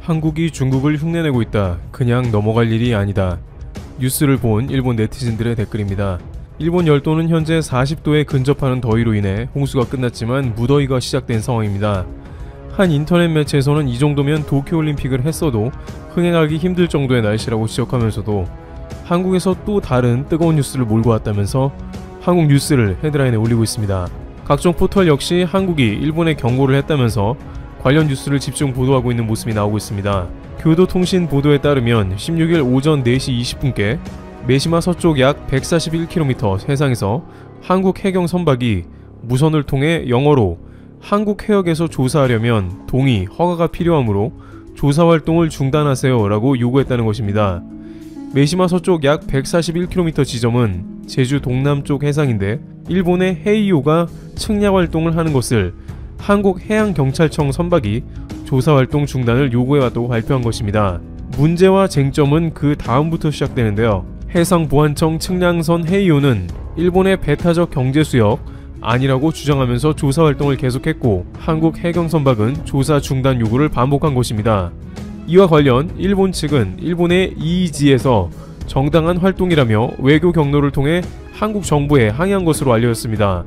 한국이 중국을 흉내내고 있다. 그냥 넘어갈 일이 아니다. 뉴스를 본 일본 네티즌들의 댓글입니다. 일본 열도는 현재 40도에 근접하는 더위로 인해 홍수가 끝났지만 무더위가 시작된 상황입니다. 한 인터넷 매체에서는 이 정도면 도쿄올림픽을 했어도 흥행하기 힘들 정도의 날씨라고 지적하면서도 한국에서 또 다른 뜨거운 뉴스를 몰고 왔다면서 한국 뉴스를 헤드라인에 올리고 있습니다. 각종 포털 역시 한국이 일본에 경고를 했다면서 관련 뉴스를 집중 보도하고 있는 모습이 나오고 있습니다. 교도통신 보도에 따르면 16일 오전 4시 20분께 메시마 서쪽 약 141km 해상에서 한국 해경 선박이 무선을 통해 영어로 한국 해역에서 조사하려면 동의, 허가가 필요하므로 조사 활동을 중단하세요 라고 요구했다는 것입니다. 메시마 서쪽 약 141km 지점은 제주 동남쪽 해상인데 일본의 헤이오가 측량 활동을 하는 것을 한국해양경찰청 선박이 조사활동 중단을 요구해왔다고 발표한 것입니다. 문제와 쟁점은 그 다음부터 시작되는데요. 해상보안청 측량선 헤이오는 일본의 배타적 경제수역 아니라고 주장하면서 조사활동을 계속했고 한국해경선박은 조사 중단 요구를 반복한 것입니다. 이와 관련 일본 측은 일본의 EEZ에서 정당한 활동이라며 외교 경로를 통해 한국 정부에 항의한 것으로 알려졌습니다.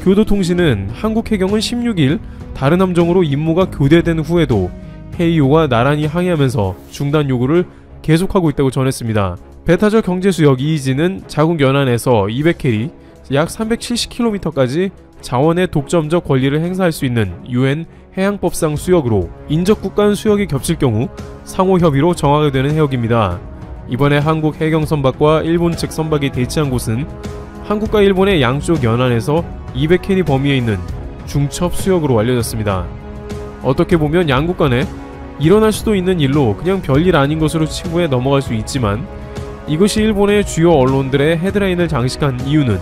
교도통신은 한국해경은 16일 다른 함정으로 임무가 교대된 후에도 헤이오가 나란히 항의하면서 중단 요구를 계속하고 있다고 전했습니다. 배타적 경제수역 EEZ는 자국 연안에서 200캐리, 약 370km까지 자원의 독점적 권리를 행사할 수 있는 UN 해양법상 수역으로 인접국 간 수역이 겹칠 경우 상호 협의로 정하게 되는 해역입니다. 이번에 한국 해경 선박과 일본 측 선박이 대치한 곳은 한국과 일본의 양쪽 연안에서 200캐리 범위에 있는 중첩 수역으로 알려졌습니다. 어떻게 보면 양국 간에 일어날 수도 있는 일로 그냥 별일 아닌 것으로 치부해 넘어갈 수 있지만 이것이 일본의 주요 언론들의 헤드라인을 장식한 이유는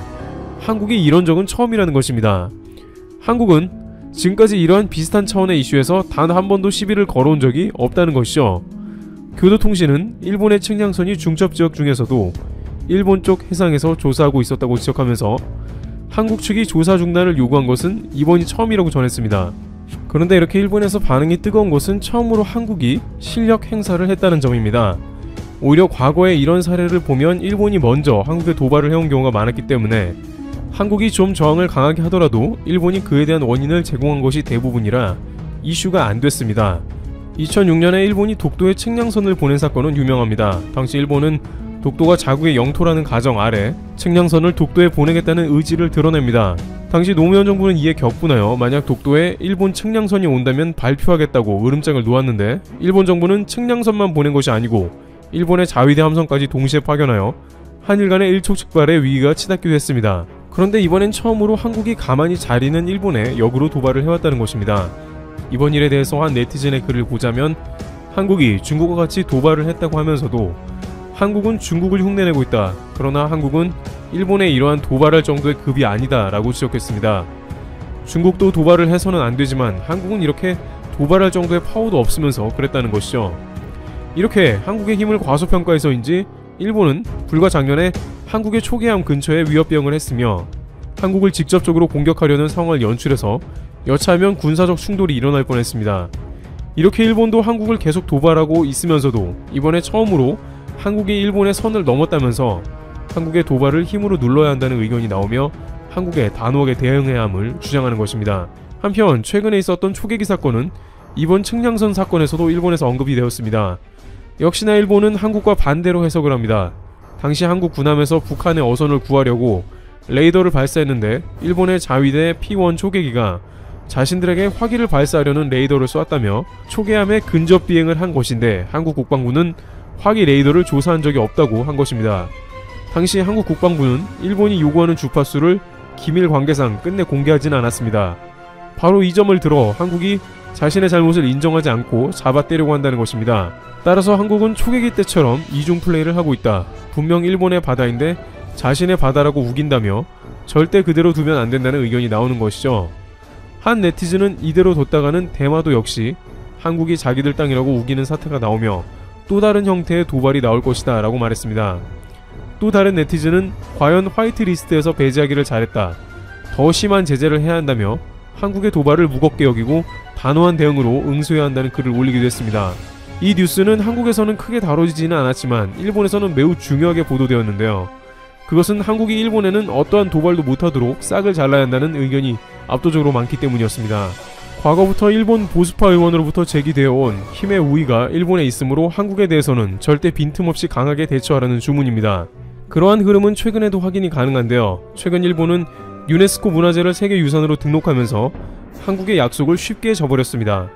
한국이 이런 적은 처음이라는 것입니다. 한국은 지금까지 이러한 비슷한 차원의 이슈에서 단 한 번도 시비를 걸어온 적이 없다는 것이죠. 교도통신은 일본의 측량선이 중첩지역 중에서도 일본 쪽 해상에서 조사하고 있었다고 지적하면서 한국 측이 조사 중단을 요구한 것은 이번이 처음이라고 전했습니다. 그런데 이렇게 일본에서 반응이 뜨거운 것은 처음으로 한국이 실력 행사를 했다는 점입니다. 오히려 과거에 이런 사례를 보면 일본이 먼저 한국에 도발을 해온 경우가 많았기 때문에 한국이 좀 저항을 강하게 하더라도 일본이 그에 대한 원인을 제공한 것이 대부분이라 이슈가 안 됐습니다. 2006년에 일본이 독도에 측량선을 보낸 사건은 유명합니다. 당시 일본은 독도가 자국의 영토라는 가정 아래 측량선을 독도에 보내겠다는 의지를 드러냅니다. 당시 노무현 정부는 이에 격분하여 만약 독도에 일본 측량선이 온다면 발표하겠다고 으름장을 놓았는데 일본 정부는 측량선만 보낸 것이 아니고 일본의 자위대 함선까지 동시에 파견하여 한일 간의 일촉즉발의 위기가 치닫기도 했습니다. 그런데 이번엔 처음으로 한국이 가만히 잘 있는 일본에 역으로 도발을 해왔다는 것입니다. 이번 일에 대해서 한 네티즌의 글을 보자면 한국이 중국과 같이 도발을 했다고 하면서도 한국은 중국을 흉내내고 있다. 그러나 한국은 일본에 이러한 도발할 정도의 급이 아니다 라고 지적했습니다. 중국도 도발을 해서는 안 되지만 한국은 이렇게 도발할 정도의 파워도 없으면서 그랬다는 것이죠. 이렇게 한국의 힘을 과소평가해서인지 일본은 불과 작년에 한국의 초계함 근처에 위협병을 했으며 한국을 직접적으로 공격하려는 상황을 연출해서 여차하면 군사적 충돌이 일어날 뻔했습니다. 이렇게 일본도 한국을 계속 도발하고 있으면서도 이번에 처음으로 한국이 일본의 선을 넘었다면서 한국의 도발을 힘으로 눌러야 한다는 의견이 나오며 한국에 단호하게 대응해야 함을 주장하는 것입니다. 한편 최근에 있었던 초계기 사건은 이번 측량선 사건에서도 일본에서 언급이 되었습니다. 역시나 일본은 한국과 반대로 해석을 합니다. 당시 한국 군함에서 북한의 어선을 구하려고 레이더를 발사했는데 일본의 자위대 P-1 초계기가 자신들에게 화기를 발사하려는 레이더를 쏘았다며 초계함에 근접 비행을 한 것인데 한국 국방부는 화기 레이더를 조사한 적이 없다고 한 것입니다. 당시 한국 국방부는 일본이 요구하는 주파수를 기밀 관계상 끝내 공개하지는 않았습니다. 바로 이 점을 들어 한국이 자신의 잘못을 인정하지 않고 잡아떼려고 한다는 것입니다. 따라서 한국은 초계기 때처럼 이중 플레이를 하고 있다. 분명 일본의 바다인데 자신의 바다라고 우긴다며 절대 그대로 두면 안 된다는 의견이 나오는 것이죠. 한 네티즌은 이대로 뒀다가는 대마도 역시 한국이 자기들 땅이라고 우기는 사태가 나오며 또 다른 형태의 도발이 나올 것이다 라고 말했습니다. 또 다른 네티즌은 과연 화이트리스트에서 배제하기를 잘했다. 더 심한 제재를 해야 한다며 한국의 도발을 무겁게 여기고 단호한 대응으로 응수해야 한다는 글을 올리기도 했습니다. 이 뉴스는 한국에서는 크게 다뤄지지는 않았지만 일본에서는 매우 중요하게 보도되었는데요. 그것은 한국이 일본에는 어떠한 도발도 못하도록 싹을 잘라야 한다는 의견이 압도적으로 많기 때문이었습니다. 과거부터 일본 보수파 의원으로부터 제기되어 온 힘의 우위가 일본에 있으므로 한국에 대해서는 절대 빈틈없이 강하게 대처하라는 주문입니다. 그러한 흐름은 최근에도 확인이 가능한데요. 최근 일본은 유네스코 문화재를 세계유산으로 등록하면서 한국의 약속을 쉽게 저버렸습니다.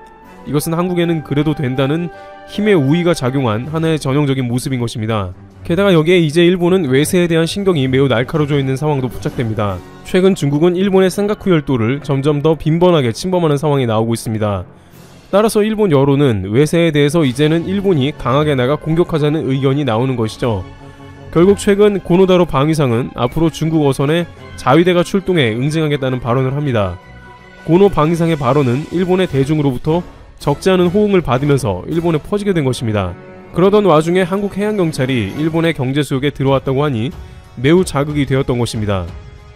이것은 한국에는 그래도 된다는 힘의 우위가 작용한 하나의 전형적인 모습인 것입니다. 게다가 여기에 이제 일본은 외세에 대한 신경이 매우 날카로워져 있는 상황도 포착됩니다. 최근 중국은 일본의 센가쿠 열도를 점점 더 빈번하게 침범하는 상황이 나오고 있습니다. 따라서 일본 여론은 외세에 대해서 이제는 일본이 강하게 나가 공격하자는 의견이 나오는 것이죠. 결국 최근 고노다로 방위상은 앞으로 중국 어선에 자위대가 출동해 응징하겠다는 발언을 합니다. 고노 방위상의 발언은 일본의 대중으로부터 적지 않은 호응을 받으면서 일본에 퍼지게 된 것입니다. 그러던 와중에 한국 해양경찰이 일본의 경제수역에 들어왔다고 하니 매우 자극이 되었던 것입니다.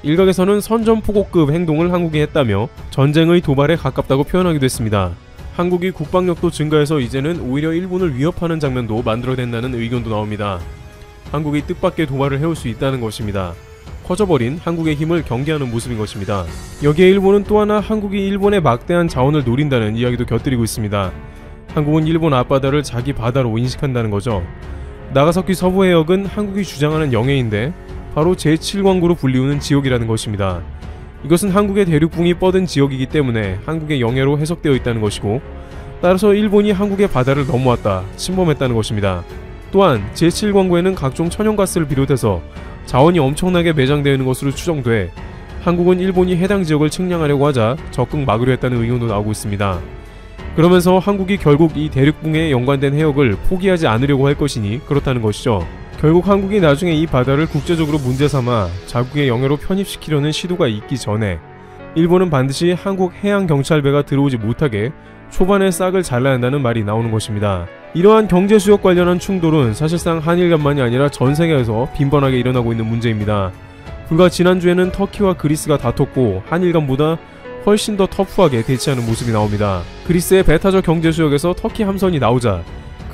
일각에서는 선전포고급 행동을 한국이 했다며 전쟁의 도발에 가깝다고 표현하기도 했습니다. 한국이 국방력도 증가해서 이제는 오히려 일본을 위협하는 장면도 만들어낸다는 의견도 나옵니다. 한국이 뜻밖의 도발을 해올 수 있다는 것입니다. 커져버린 한국의 힘을 경계하는 모습인 것입니다. 여기에 일본은 또 하나 한국이 일본의 막대한 자원을 노린다는 이야기도 곁들이고 있습니다. 한국은 일본 앞바다를 자기 바다로 인식한다는 거죠. 나가사키 서부해역은 한국이 주장하는 영해인데 바로 제7광구로 불리우는 지역이라는 것입니다. 이것은 한국의 대륙붕이 뻗은 지역이기 때문에 한국의 영해로 해석되어 있다는 것이고, 따라서 일본이 한국의 바다를 넘어왔다, 침범했다는 것입니다. 또한 제7광구에는 각종 천연가스를 비롯해서 자원이 엄청나게 매장되어 있는 것으로 추정돼 한국은 일본이 해당 지역을 측량하려고 하자 적극 막으려 했다는 의견도 나오고 있습니다. 그러면서 한국이 결국 이 대륙붕에 연관된 해역을 포기하지 않으려고 할 것이니 그렇다는 것이죠. 결국 한국이 나중에 이 바다를 국제적으로 문제삼아 자국의 영해로 편입시키려는 시도가 있기 전에 일본은 반드시 한국 해양경찰배가 들어오지 못하게 초반에 싹을 잘라야 한다는 말이 나오는 것입니다. 이러한 경제수역 관련한 충돌은 사실상 한일 간만이 아니라 전 세계에서 빈번하게 일어나고 있는 문제입니다. 불과 지난주에는 터키와 그리스가 다퉜고 한일 간보다 훨씬 더 터프하게 대치하는 모습이 나옵니다. 그리스의 베타적 경제수역에서 터키 함선이 나오자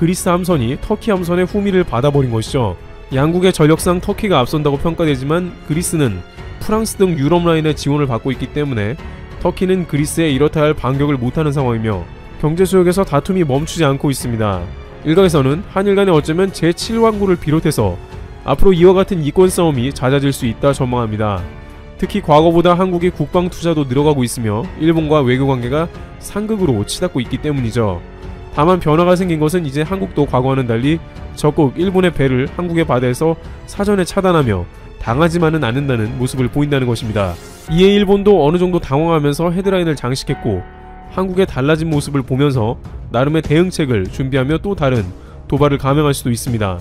그리스 함선이 터키 함선의 후미를 받아버린 것이죠. 양국의 전력상 터키가 앞선다고 평가되지만 그리스는 프랑스 등 유럽 라인의 지원을 받고 있기 때문에 터키는 그리스에 이렇다 할 반격을 못하는 상황이며 경제수역에서 다툼이 멈추지 않고 있습니다. 일각에서는 한일 간에 어쩌면 제7왕구를 비롯해서 앞으로 이와 같은 이권 싸움이 잦아질 수 있다 전망합니다. 특히 과거보다 한국의 국방 투자도 늘어가고 있으며 일본과 외교관계가 상극으로 치닫고 있기 때문이죠. 다만 변화가 생긴 것은 이제 한국도 과거와는 달리 적극 일본의 배를 한국의 바다에서 사전에 차단하며 당하지만은 않는다는 모습을 보인다는 것입니다. 이에 일본도 어느 정도 당황하면서 헤드라인을 장식했고 한국의 달라진 모습을 보면서 나름의 대응책을 준비하며 또 다른 도발을 감행할 수도 있습니다.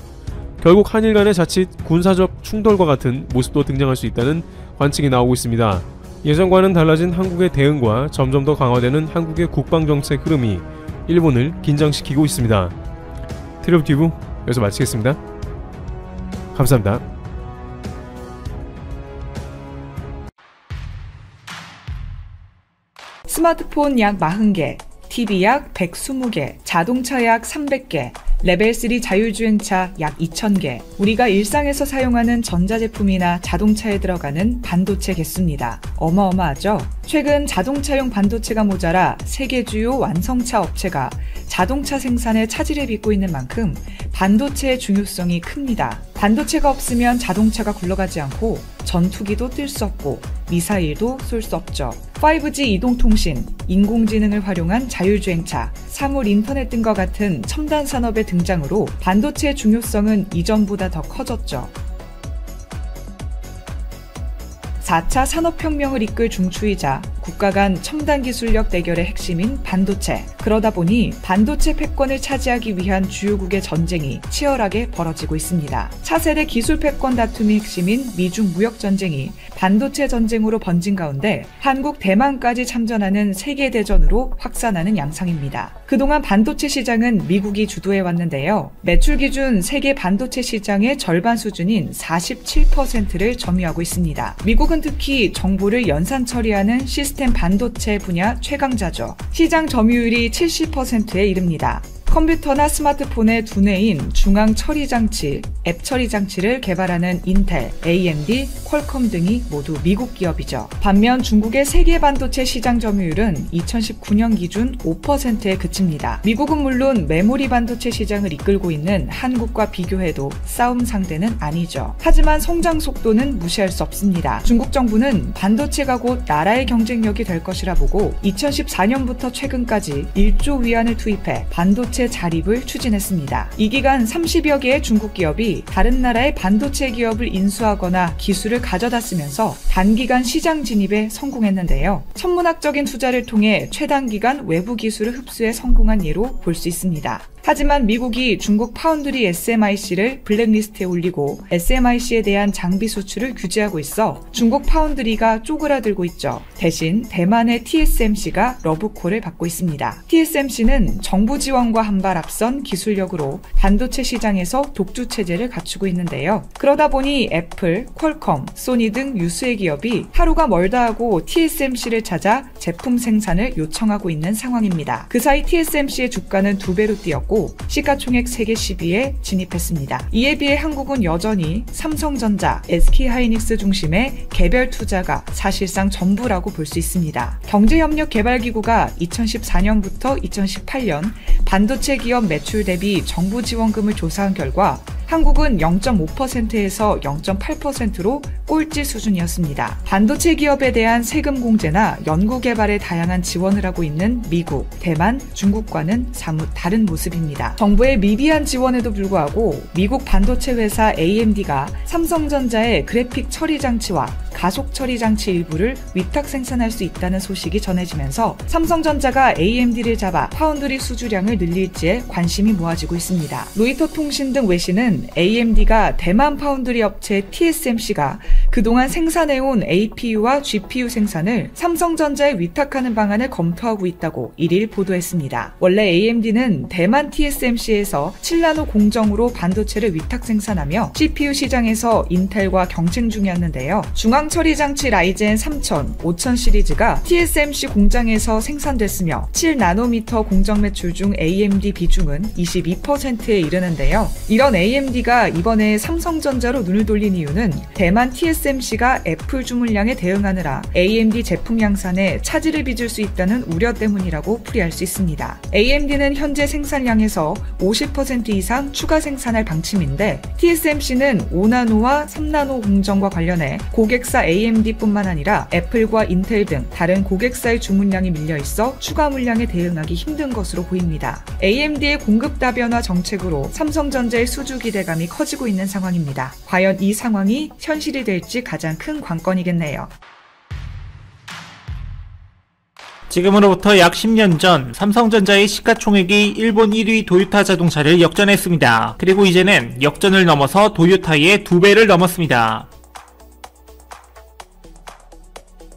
결국 한일 간의 자칫 군사적 충돌과 같은 모습도 등장할 수 있다는 관측이 나오고 있습니다. 예전과는 달라진 한국의 대응과 점점 더 강화되는 한국의 국방정책 흐름이 일본을 긴장시키고 있습니다. 트리오티브 여기서 마치겠습니다. 감사합니다. 스마트폰 약 40개, TV 약 120개, 자동차 약 300개, 레벨3 자율주행차 약 2000개, 우리가 일상에서 사용하는 전자제품이나 자동차에 들어가는 반도체 개수입니다. 어마어마하죠? 최근 자동차용 반도체가 모자라 세계 주요 완성차 업체가 자동차 생산에 차질을 빚고 있는 만큼 반도체의 중요성이 큽니다. 반도체가 없으면 자동차가 굴러가지 않고 전투기도 뜰 수 없고 미사일도 쏠 수 없죠. 5G 이동통신, 인공지능을 활용한 자율주행차, 사물 인터넷 등과 같은 첨단 산업의 등장으로 반도체의 중요성은 이전보다 더 커졌죠. 4차 산업혁명을 이끌 중추이자 국가 간 첨단 기술력 대결의 핵심인 반도체. 그러다 보니 반도체 패권을 차지하기 위한 주요국의 전쟁이 치열하게 벌어지고 있습니다. 차세대 기술 패권 다툼이 핵심인 미중 무역 전쟁이 반도체 전쟁으로 번진 가운데 한국, 대만까지 참전하는 세계대전으로 확산하는 양상입니다. 그동안 반도체 시장은 미국이 주도해 왔는데요. 매출 기준 세계 반도체 시장의 절반 수준인 47%를 점유하고 있습니다. 미국은 특히 정보를 연산 처리하는 시스템 반도체 분야 최강자죠. 시장 점유율이 70%에 이릅니다. 컴퓨터나 스마트폰의 두뇌인 중앙 처리 장치, 앱 처리 장치를 개발하는 인텔, AMD, 퀄컴 등이 모두 미국 기업이죠. 반면 중국의 세계 반도체 시장 점유율은 2019년 기준 5%에 그칩니다. 미국은 물론 메모리 반도체 시장을 이끌고 있는 한국과 비교해도 싸움 상대는 아니죠. 하지만 성장 속도는 무시할 수 없습니다. 중국 정부는 반도체가 곧 나라의 경쟁력이 될 것이라 보고 2014년부터 최근까지 1조 위안을 투입해 반도체 자립을 추진했습니다. 이 기간 30여 개의 중국 기업이 다른 나라의 반도체 기업을 인수하거나 기술을 가져다 쓰면서 단기간 시장 진입에 성공했는데요. 천문학적인 투자를 통해 최단기간 외부 기술을 흡수해 성공한 예로 볼 수 있습니다. 하지만 미국이 중국 파운드리 SMIC를 블랙리스트에 올리고 SMIC에 대한 장비 수출을 규제하고 있어 중국 파운드리가 쪼그라들고 있죠. 대신 대만의 TSMC가 러브콜을 받고 있습니다. TSMC는 정부 지원과 한 발 앞선 기술력으로 반도체 시장에서 독주 체제를 갖추고 있는데요. 그러다 보니 애플, 퀄컴, 소니 등 유수의 기업이 하루가 멀다 하고 TSMC를 찾아 제품 생산을 요청하고 있는 상황입니다. 그 사이 TSMC의 주가는 2배로 뛰었고 시가총액 세계 10위에 진입했습니다. 이에 비해 한국은 여전히 삼성전자, SK하이닉스 중심의 개별 투자가 사실상 전부라고 볼 수 있습니다. 경제협력개발기구가 2014년부터 2018년 반도체 기업 매출 대비 정부 지원금을 조사한 결과 한국은 0.5%에서 0.8%로 꼴찌 수준이었습니다. 반도체 기업에 대한 세금 공제나 연구개발에 다양한 지원을 하고 있는 미국, 대만, 중국과는 사뭇 다른 모습입니다. 정부의 미비한 지원에도 불구하고 미국 반도체 회사 AMD가 삼성전자의 그래픽 처리 장치와 가속 처리 장치 일부를 위탁 생산할 수 있다는 소식이 전해지면서 삼성전자가 AMD를 잡아 파운드리 수주량을 늘릴지에 관심이 모아지고 있습니다. 로이터 통신 등 외신은 AMD가 대만 파운드리 업체 TSMC가 그동안 생산해온 APU와 GPU 생산을 삼성전자에 위탁하는 방안을 검토하고 있다고 1일 보도했습니다. 원래 AMD는 대만 TSMC에서 7나노 공정으로 반도체를 위탁 생산하며 CPU 시장에서 인텔과 경쟁 중이었는데요. 중앙처리 장치 라이젠 3000, 5000 시리즈가 TSMC 공장에서 생산됐으며 7나노미터 공정 매출 중 AMD 비중은 22%에 이르는데요. 이런 AMD가 이번에 삼성전자로 눈을 돌린 이유는 대만 TSMC가 애플 주문량에 대응하느라 AMD 제품 양산에 차질을 빚을 수 있다는 우려 때문이라고 풀이할 수 있습니다. AMD는 현재 생산량에서 50% 이상 추가 생산할 방침인데 TSMC는 5나노와 3나노 공정과 관련해 고객사 AMD뿐만 아니라 애플과 인텔 등 다른 고객사의 주문량이 밀려 있어 추가 물량에 대응하기 힘든 것으로 보입니다. AMD의 공급 다변화 정책으로 삼성전자의 수주 기대감이 커지고 있는 상황입니다. 과연 이 상황이 현실이 될지 가장 큰 관건이겠네요. 지금으로부터 약 10년 전 삼성전자의 시가총액이 일본 1위 도요타 자동차를 역전했습니다. 그리고 이제는 역전을 넘어서 도요타의 2배를 넘었습니다.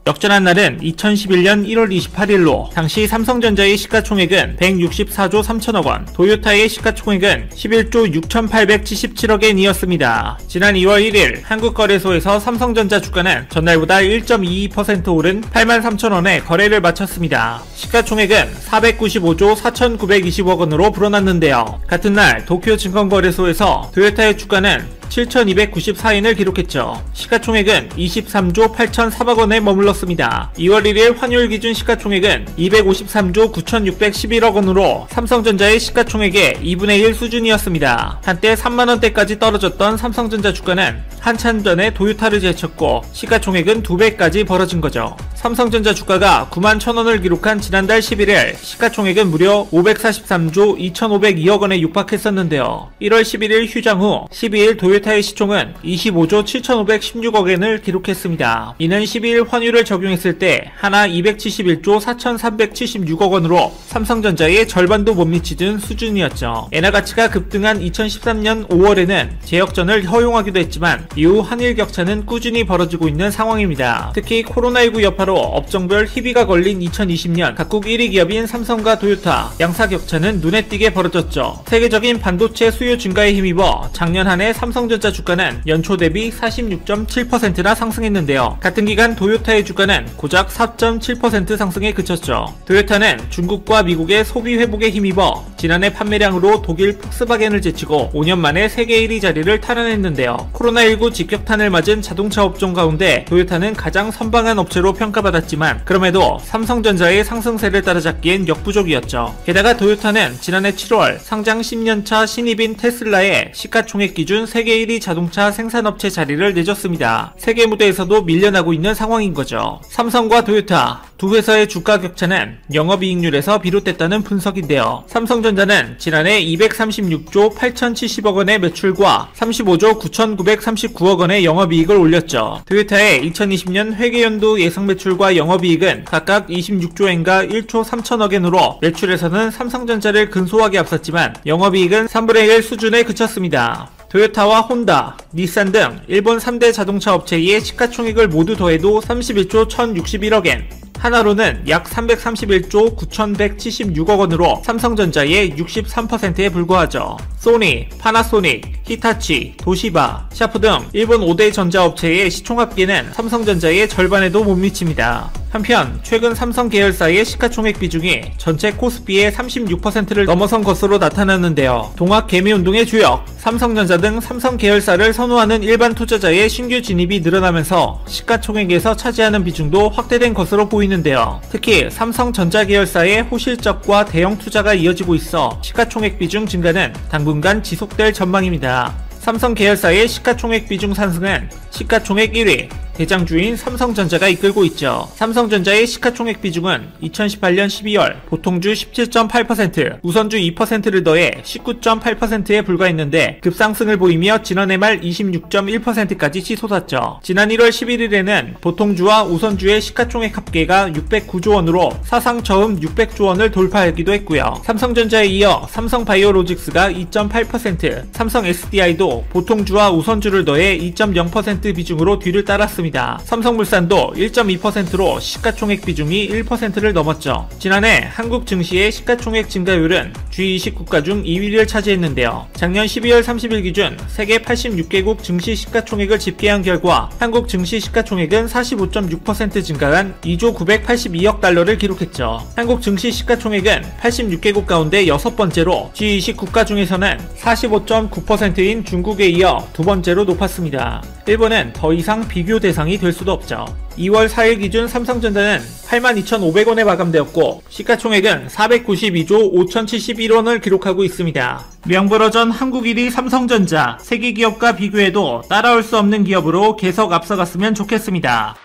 역전한 날은 2011년 1월 28일로 당시 삼성전자의 시가총액은 164조 3천억 원, 도요타의 시가총액은 11조 6,877억엔이었습니다. 지난 2월 1일 한국거래소에서 삼성전자 주가는 전날보다 1.22% 오른 83,000원에 거래를 마쳤습니다. 시가총액은 495조 4,920억 원으로 불어났는데요. 같은 날 도쿄증권거래소에서 도요타의 주가는 7,294엔을 기록했죠. 시가총액은 23조 8,004억 원에 머물렀습니다. 2월 1일 환율 기준 시가총액은 253조 9,611억 원으로 삼성전자의 시가총액의 2분의 1 수준이었습니다. 한때 3만원대까지 떨어졌던 삼성전자 주가는 한참 전에 도요타를 제쳤고 시가총액은 2배까지 벌어진 거죠. 삼성전자 주가가 91,000원을 기록한 지난달 11일 시가총액은 무려 543조 2,502억 원에 육박했었는데요. 1월 11일 휴장 후 12일 도요타의 시총은 25조 7,516억엔을 기록했습니다. 이는 12일 환율을 적용했을 때 하나 271조 4,376억 원으로 삼성전자의 절반도 못 미치던 수준이었죠. 엔화 가치가 급등한 2013년 5월에는 재역전을 허용하기도 했지만 이후 환율 격차는 꾸준히 벌어지고 있는 상황입니다. 특히 코로나19 여파로 업종별 희비가 걸린 2020년 각국 1위 기업인 삼성과 도요타 양사 격차는 눈에 띄게 벌어졌죠. 세계적인 반도체 수요 증가에 힘입어 작년 한 해 삼성 삼성전자 주가는 연초 대비 46.7%나 상승했는데요. 같은 기간 도요타의 주가는 고작 4.7% 상승에 그쳤죠. 도요타는 중국과 미국의 소비 회복에 힘입어 지난해 판매량으로 독일 폭스바겐을 제치고 5년 만에 세계 1위 자리를 탈환했는데요. 코로나19 직격탄을 맞은 자동차 업종 가운데 도요타는 가장 선방한 업체로 평가받았지만 그럼에도 삼성전자의 상승세를 따라잡기엔 역부족이었죠. 게다가 도요타는 지난해 7월 상장 10년차 신입인 테슬라의 시가총액 기준 세계 1위 자동차 생산업체 자리를 내줬습니다. 세계 무대에서도 밀려나고 있는 상황인 거죠. 삼성과 도요타 두 회사의 주가 격차는 영업이익률에서 비롯됐다는 분석인데요. 삼성전자는 지난해 236조 8,070억 원의 매출과 35조 9,939억 원의 영업이익을 올렸죠. 도요타의 2020년 회계연도 예상 매출과 영업이익은 각각 26조엔과 1조 3천억엔으로 매출에서는 삼성전자를 근소하게 앞섰지만 영업이익은 3분의 1 수준에 그쳤습니다. 토요타와 혼다, 닛산 등 일본 3대 자동차 업체의 시가총액을 모두 더해도 31조 1,061억엔, 하나로는 약 331조 9,176억 원으로 삼성전자의 63%에 불과하죠. 소니, 파나소닉, 히타치, 도시바, 샤프 등 일본 5대 전자업체의 시총합계는 삼성전자의 절반에도 못 미칩니다. 한편 최근 삼성 계열사의 시가총액 비중이 전체 코스피의 36%를 넘어선 것으로 나타났는데요. 동학개미운동의 주역, 삼성전자 등 삼성 계열사를 선호하는 일반 투자자의 신규 진입이 늘어나면서 시가총액에서 차지하는 비중도 확대된 것으로 보이는데요. 특히 삼성전자 계열사의 호실적과 대형 투자가 이어지고 있어 시가총액 비중 증가는 당분간 지속될 전망입니다. 삼성 계열사의 시가총액 비중 상승은 시가총액 1위, 대장주인 삼성전자가 이끌고 있죠. 삼성전자의 시가총액 비중은 2018년 12월 보통주 17.8%, 우선주 2%를 더해 19.8%에 불과했는데 급상승을 보이며 지난해 말 26.1%까지 치솟았죠. 지난 1월 11일에는 보통주와 우선주의 시가총액 합계가 609조 원으로 사상 처음 600조 원을 돌파하기도 했고요. 삼성전자에 이어 삼성바이오로직스가 2.8%, 삼성 SDI도 보통주와 우선주를 더해 2.0% 비중으로 뒤를 따랐습니다. 삼성물산도 1.2%로 시가총액 비중이 1%를 넘었죠. 지난해 한국 증시의 시가총액 증가율은 G20 국가 중 2위를 차지했는데요. 작년 12월 30일 기준 세계 86개국 증시 시가총액을 집계한 결과 한국 증시 시가총액은 45.6% 증가한 2조 982억 달러를 기록했죠. 한국 증시 시가총액은 86개국 가운데 6번째로 G20 국가 중에서는 45.9%인 중국에 이어 두 번째로 높았습니다. 일본은 더 이상 비교 대상이 될 수도 없죠. 2월 4일 기준 삼성전자는 82,500원에 마감되었고 시가총액은 492조 5,071원을 기록하고 있습니다. 명불허전 한국 1위 삼성전자, 세계 기업과 비교해도 따라올 수 없는 기업으로 계속 앞서갔으면 좋겠습니다.